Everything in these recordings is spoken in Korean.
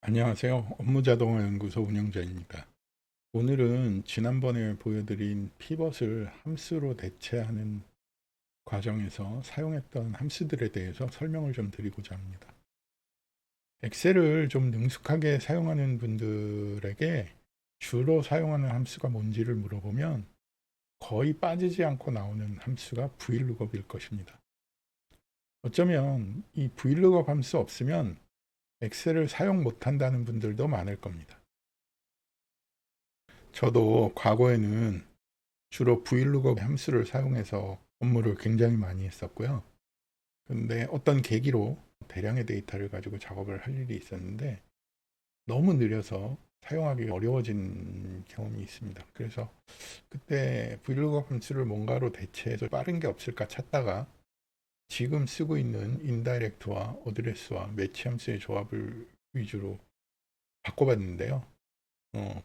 안녕하세요. 업무자동화연구소 운영자입니다. 오늘은 지난번에 보여드린 피벗을 함수로 대체하는 과정에서 사용했던 함수들에 대해서 설명을 좀 드리고자 합니다. 엑셀을 좀 능숙하게 사용하는 분들에게 주로 사용하는 함수가 뭔지를 물어보면 거의 빠지지 않고 나오는 함수가 VLOOKUP일 것입니다. 어쩌면 이 VLOOKUP 함수 없으면 엑셀을 사용 못한다는 분들도 많을 겁니다. 저도 과거에는 주로 VLOOKUP 함수를 사용해서 업무를 굉장히 많이 했었고요. 근데 어떤 계기로 대량의 데이터를 가지고 작업을 할 일이 있었는데 너무 느려서 사용하기 어려워진 경험이 있습니다. 그래서 그때 VLOOKUP 함수를 뭔가로 대체해서 빠른 게 없을까 찾다가 지금 쓰고 있는 인다이렉트와 어드레스와 매치 함수의 조합을 위주로 바꿔봤는데요.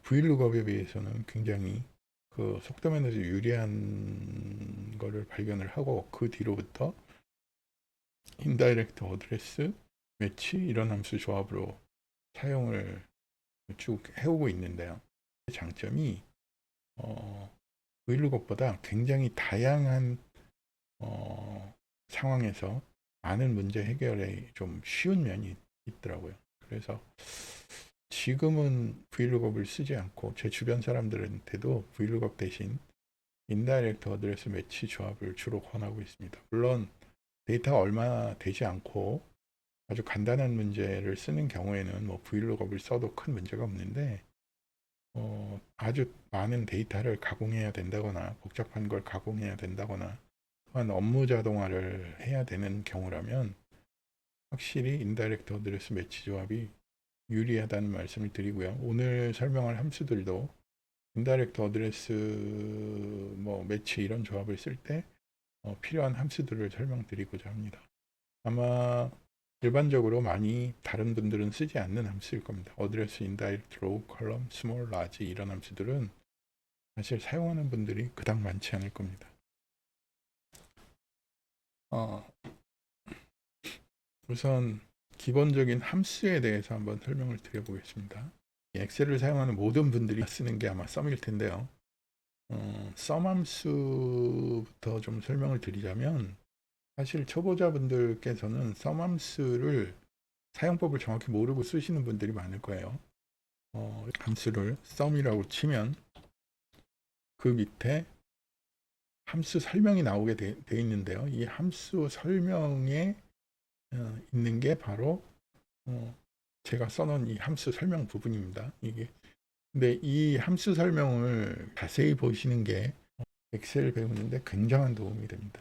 VLOOKUP에 비해서는 굉장히 그 속도 면에서 유리한 거를 발견을 하고 그 뒤로부터 인다이렉트 어드레스, 매치 이런 함수 조합으로 사용을 쭉 해오고 있는데요. 장점이 VLOOKUP보다 굉장히 다양한 상황에서 많은 문제 해결에 좀 쉬운 면이 있더라고요. 그래서 지금은 VLOOKUP을 쓰지 않고 제 주변 사람들한테도 VLOOKUP 대신 인다이렉트 어드레스 매치 조합을 주로 권하고 있습니다. 물론 데이터가 얼마 되지 않고 아주 간단한 문제를 쓰는 경우에는 뭐 VLOOKUP을 써도 큰 문제가 없는데 아주 많은 데이터를 가공해야 된다거나 복잡한 걸 가공해야 된다거나 또한 업무 자동화를 해야 되는 경우라면 확실히 인다이렉트 어드레스 매치 조합이 유리하다는 말씀을 드리고요. 오늘 설명할 함수들도 인다이렉트 어드레스 뭐 매치 이런 조합을 쓸 때 필요한 함수들을 설명드리고자 합니다. 아마 일반적으로 많이 다른 분들은 쓰지 않는 함수일 겁니다. 어드레스, 인다이렉트, 로우, 컬럼, 스몰, 라지 이런 함수들은 사실 사용하는 분들이 그닥 많지 않을 겁니다. 우선 기본적인 함수에 대해서 한번 설명을 드려보겠습니다. 엑셀을 사용하는 모든 분들이 쓰는 게 아마 썸일 텐데요. 썸 함수부터 좀 설명을 드리자면 사실 초보자분들께서는 썸 함수를 사용법을 정확히 모르고 쓰시는 분들이 많을 거예요. 함수를 썸이라고 치면 그 밑에 함수 설명이 나오게 돼 있는데요. 이 함수 설명에 있는 게 바로 제가 써놓은 이 함수 설명 부분입니다. 이게 근데 이 함수 설명을 자세히 보시는 게 엑셀 배우는데 굉장한 도움이 됩니다.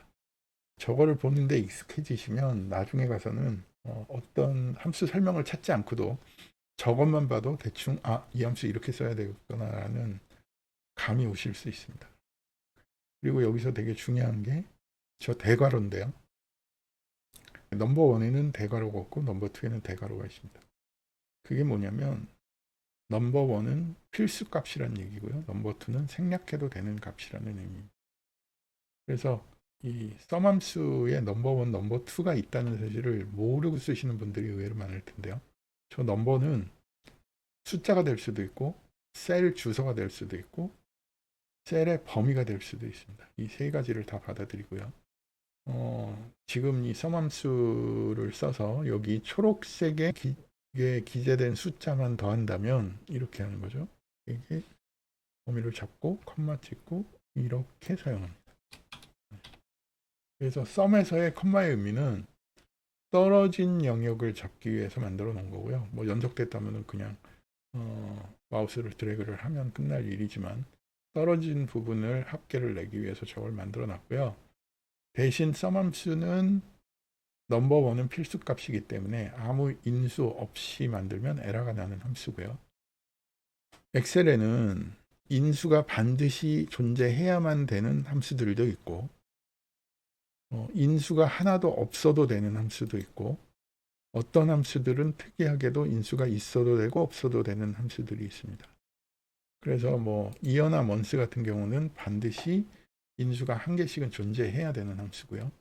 저거를 보는데 익숙해지시면 나중에 가서는 어떤 함수 설명을 찾지 않고도 저것만 봐도 대충 이 함수 이렇게 써야 되겠구나라는 감이 오실 수 있습니다. 그리고 여기서 되게 중요한 게 저 대괄호인데요. 넘버 원에는 대괄호가 없고 넘버 투에는 대괄호가 있습니다. 그게 뭐냐면 넘버 원은 필수 값이라는 얘기고요. 넘버 투는 생략해도 되는 값이라는 의미입니다. 그래서 이 썸함수에 넘버 원, 넘버 투가 있다는 사실을 모르고 쓰시는 분들이 의외로 많을 텐데요. 저 넘버는 숫자가 될 수도 있고 셀 주소가 될 수도 있고 셀의 범위가 될 수도 있습니다. 이 세 가지를 다 받아들이고요. 지금 이 썸함수를 써서 여기 초록색에 기재된 숫자만 더한다면 이렇게 하는 거죠. 이게 범위를 잡고 컴마 찍고 이렇게 사용합니다. 그래서 썸에서의 컴마의 의미는 떨어진 영역을 잡기 위해서 만들어 놓은 거고요. 뭐 연속됐다면 그냥 마우스를 드래그를 하면 끝날 일이지만 떨어진 부분을 합계를 내기 위해서 저걸 만들어 놨고요. 대신 썸함수는 넘버 원은 필수 값이기 때문에 아무 인수 없이 만들면 에러가 나는 함수고요. 엑셀에는 인수가 반드시 존재해야만 되는 함수들도 있고 인수가 하나도 없어도 되는 함수도 있고 어떤 함수들은 특이하게도 인수가 있어도 되고 없어도 되는 함수들이 있습니다. 그래서 뭐 이어나 먼스 같은 경우는 반드시 인수가 한 개씩은 존재해야 되는 함수고요.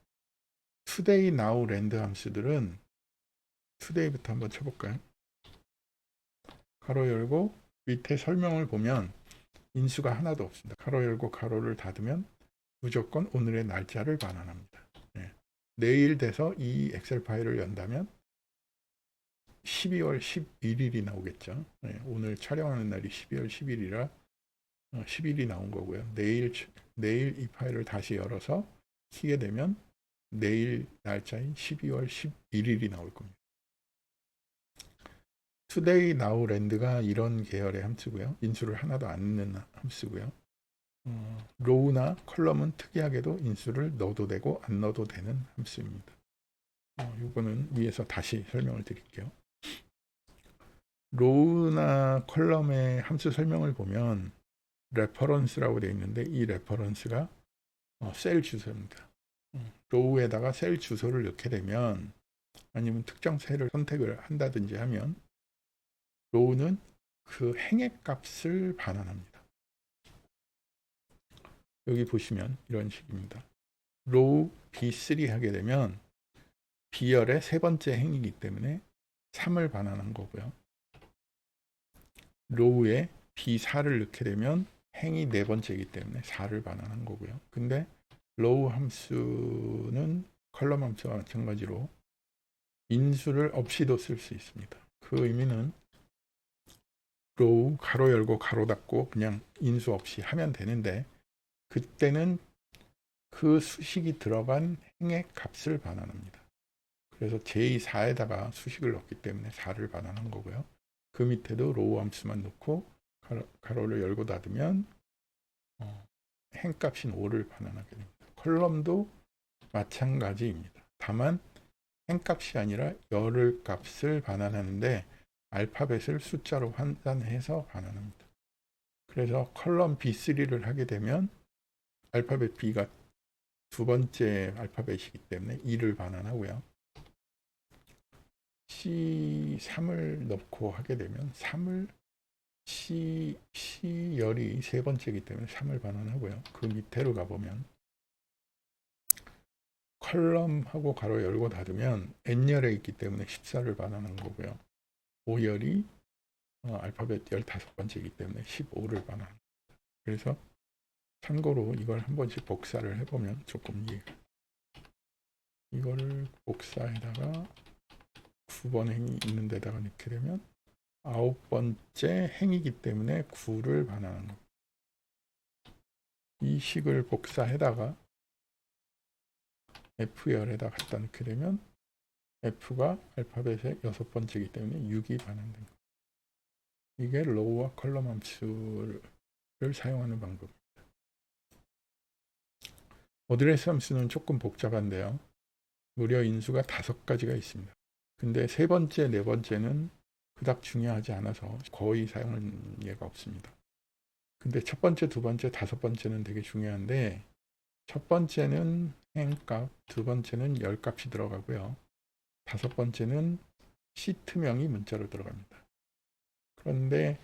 today, now, land 함수들은 today부터 한번 쳐볼까요? 가로 열고 밑에 설명을 보면 인수가 하나도 없습니다. 가로 열고 가로를 닫으면 무조건 오늘의 날짜를 반환합니다. 예. 내일 돼서 이 엑셀 파일을 연다면 12월 11일이 나오겠죠. 예. 오늘 촬영하는 날이 12월 10일이라 10일이 나온 거고요. 내일 이 파일을 다시 열어서 키게 되면 내일 날짜인 12월 11일이 나올 겁니다. Today Now Land가 이런 계열의 함수고요. 인수를 하나도 안 넣는 함수고요. 로우나 컬럼은 특이하게도 인수를 넣어도 되고 안 넣어도 되는 함수입니다. 이거는 위에서 다시 설명을 드릴게요. 로우나 컬럼의 함수 설명을 보면 레퍼런스라고 되어 있는데 이 레퍼런스가 셀 주소입니다. 로우에다가 셀 주소를 넣게 되면 아니면 특정 셀을 선택을 한다든지 하면 로우는 그 행의 값을 반환합니다. 여기 보시면 이런 식입니다. 로우 B3 하게 되면 B열의 세 번째 행이기 때문에 3을 반환한 거고요. 로우에 B4를 넣게 되면 행이 네 번째이기 때문에 4를 반환한 거고요. 근데 로우 함수는 컬럼 함수와 마찬가지로 인수를 없이도 쓸 수 있습니다. 그 의미는 로우 가로 열고 가로 닫고 그냥 인수 없이 하면 되는데 그때는 그 수식이 들어간 행의 값을 반환합니다. 그래서 J4에다가 수식을 넣기 때문에 4를 반환한 거고요. 그 밑에도 로우 함수만 넣고 가로를 열고 닫으면 행값인 5를 반환하게 됩니다. 컬럼도 마찬가지입니다. 다만 행값이 아니라 열을 값을 반환하는데 알파벳을 숫자로 환산해서 반환합니다. 그래서 컬럼 B3를 하게 되면 알파벳 B가 두 번째 알파벳이기 때문에 2를 반환하고요. C3을 넣고 하게 되면 3을 C열이 세 번째이기 때문에 3을 반환하고요. 그 밑으로 가보면 컬럼하고 가로 열고 닫으면 N열에 있기 때문에 14를 반환한 거고요. 5열이 알파벳 15번째이기 때문에 15를 반환합니다. 그래서 참고로 이걸 한 번씩 복사를 해보면 조금 이거를 복사에다가 9번 행이 있는 데다가 넣게 되면 9번째 행이기 때문에 9를 반환하는 겁니다. 이 식을 복사해다가 F열에다 갖다 넣게 되면 F가 알파벳의 6번째이기 때문에 6이 반환된 겁니다. 이게 로우와 컬럼 함수를 사용하는 방법입니다. 어드레스 함수는 조금 복잡한데요. 무려 인수가 5가지가 있습니다. 근데 세 번째, 네 번째는 그닥 중요하지 않아서 거의 사용하는 예가 없습니다. 근데 첫 번째, 두 번째, 다섯 번째는 되게 중요한데 첫 번째는 행값, 두 번째는 열값이 들어가고요. 다섯 번째는 시트명이 문자로 들어갑니다. 그런데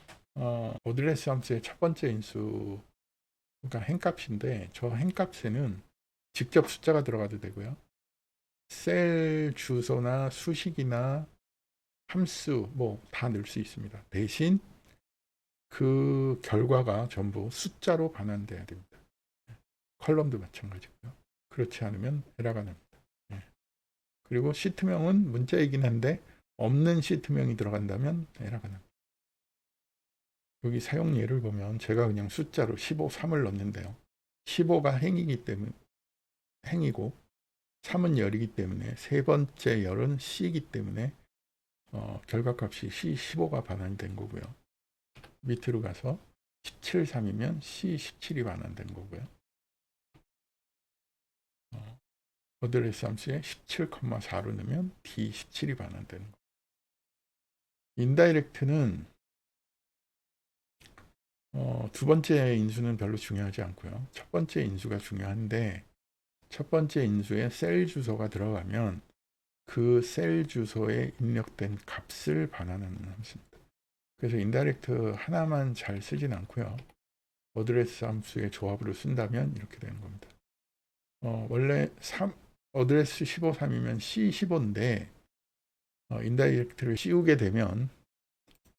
어드레스 함수의 첫 번째 인수, 그러니까 행값인데 저 행값에는 직접 숫자가 들어가도 되고요. 셀 주소나 수식이나 함수 뭐 다 넣을 수 있습니다. 대신 그 결과가 전부 숫자로 반환돼야 됩니다. 컬럼도 마찬가지고요. 그렇지 않으면 에러가 납니다. 그리고 시트명은 문자이긴 한데 없는 시트명이 들어간다면 에러가 납니다. 여기 사용 예를 보면 제가 그냥 숫자로 15, 3을 넣는데요. 15가 행이기 때문에 행이고 3은 열이기 때문에 세 번째 열은 C이기 때문에 결과값이 C15가 반환이 된 거고요. 밑으로 가서 17, 3이면 C17이 반환된 거고요. 어드레스 함수에 17,4로 넣으면 D17이 반환되는 거예요. 인다이렉트는 두 번째 인수는 별로 중요하지 않고요. 첫 번째 인수가 중요한데 첫 번째 인수에 셀 주소가 들어가면 그 셀 주소에 입력된 값을 반환하는 함수입니다. 그래서 인다이렉트 하나만 잘 쓰진 않고요. 어드레스 함수의 조합으로 쓴다면 이렇게 되는 겁니다. 원래 어드레스 15, 3이면 C15인데 인다이렉트를 씌우게 되면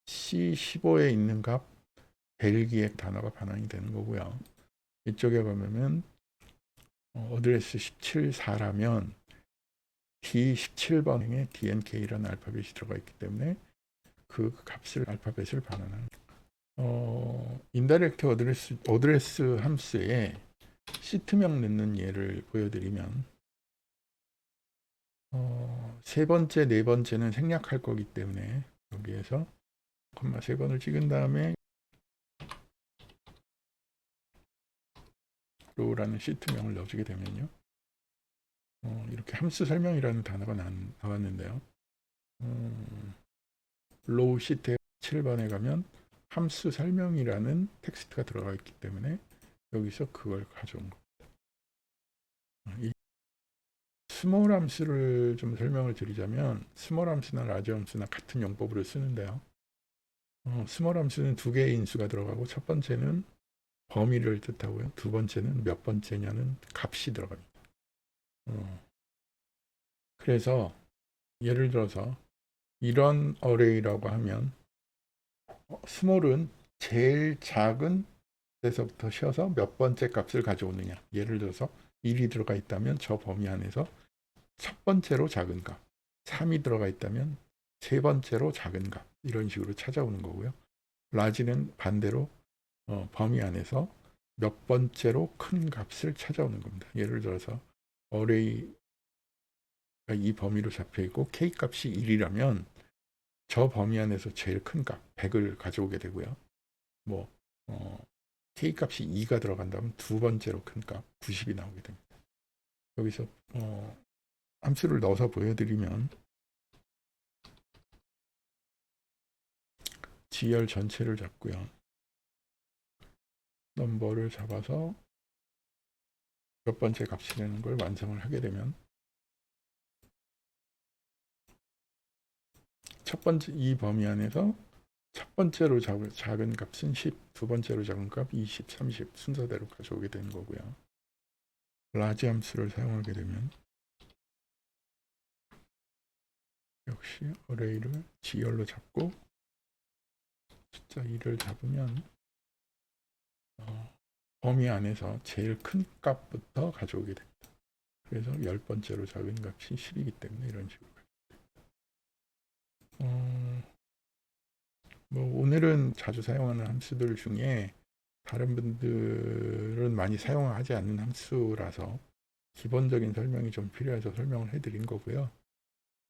C15에 있는 값 벨기에 단어가 반환이 되는 거고요. 이쪽에 보면 어드레스 174라면 D17번에 DNK라는 알파벳이 들어가 있기 때문에 그 값을 알파벳을 반환하는 인다이렉트 어드레스 함수에 시트명 넣는 예를 보여드리면 세 번째, 네 번째는 생략할 거기 때문에 여기에서 콤마 세 번을 찍은 다음에 로우라는 시트명을 넣어주게 되면요. 이렇게 함수 설명이라는 단어가 나왔는데요. 로우 시트 7번에 가면 함수 설명이라는 텍스트가 들어가 있기 때문에 여기서 그걸 가져온 겁니다. 이 스몰 함수를 좀 설명을 드리자면 스몰 함수나 라지 함수나 같은 용법으로 쓰는데요. 스몰 함수는 두 개의 인수가 들어가고 첫 번째는 범위를 뜻하고요. 두 번째는 몇 번째냐는 값이 들어갑니다. 그래서 예를 들어서 이런 어레이라고 하면 스몰은 제일 작은 데서부터 쉬어서 몇 번째 값을 가져오느냐. 예를 들어서 1이 들어가 있다면 저 범위 안에서 첫 번째로 작은 값, 3이 들어가 있다면 세 번째로 작은 값, 이런 식으로 찾아오는 거고요. 라지는 반대로 범위 안에서 몇 번째로 큰 값을 찾아오는 겁니다. 예를 들어서 어레이가 이 범위로 잡혀 있고 K 값이 1이라면 저 범위 안에서 제일 큰 값 100을 가져오게 되고요. 뭐 K 값이 2가 들어간다면 두 번째로 큰 값 90이 나오게 됩니다. 여기서 함수를 넣어서 보여드리면 GR 전체를 잡고요. 넘버를 잡아서 몇 번째 값이라는 걸 완성을 하게 되면 첫 번째 이 범위 안에서 첫 번째로 작은 값은 10, 두 번째로 작은 값 20, 30 순서대로 가져오게 되는 거고요. 라지 함수를 사용하게 되면 역시 어레이를 GR로 잡고 숫자 2를 잡으면 범위 안에서 제일 큰 값부터 가져오게 됩니다. 그래서 10번째로 작은 값이 10이기 때문에 이런 식으로 뭐 오늘은 자주 사용하는 함수들 중에 다른 분들은 많이 사용하지 않는 함수라서 기본적인 설명이 좀 필요해서 설명을 해드린 거고요.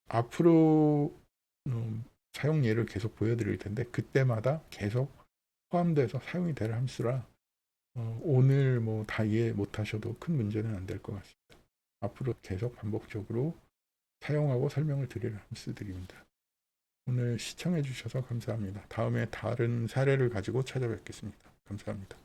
앞으로 사용 예를 계속 보여드릴 텐데 그때마다 계속 포함돼서 사용이 될 함수라 오늘 뭐 다 이해 못하셔도 큰 문제는 안 될 것 같습니다. 앞으로 계속 반복적으로 사용하고 설명을 드릴 함수들입니다. 오늘 시청해 주셔서 감사합니다. 다음에 다른 사례를 가지고 찾아뵙겠습니다. 감사합니다.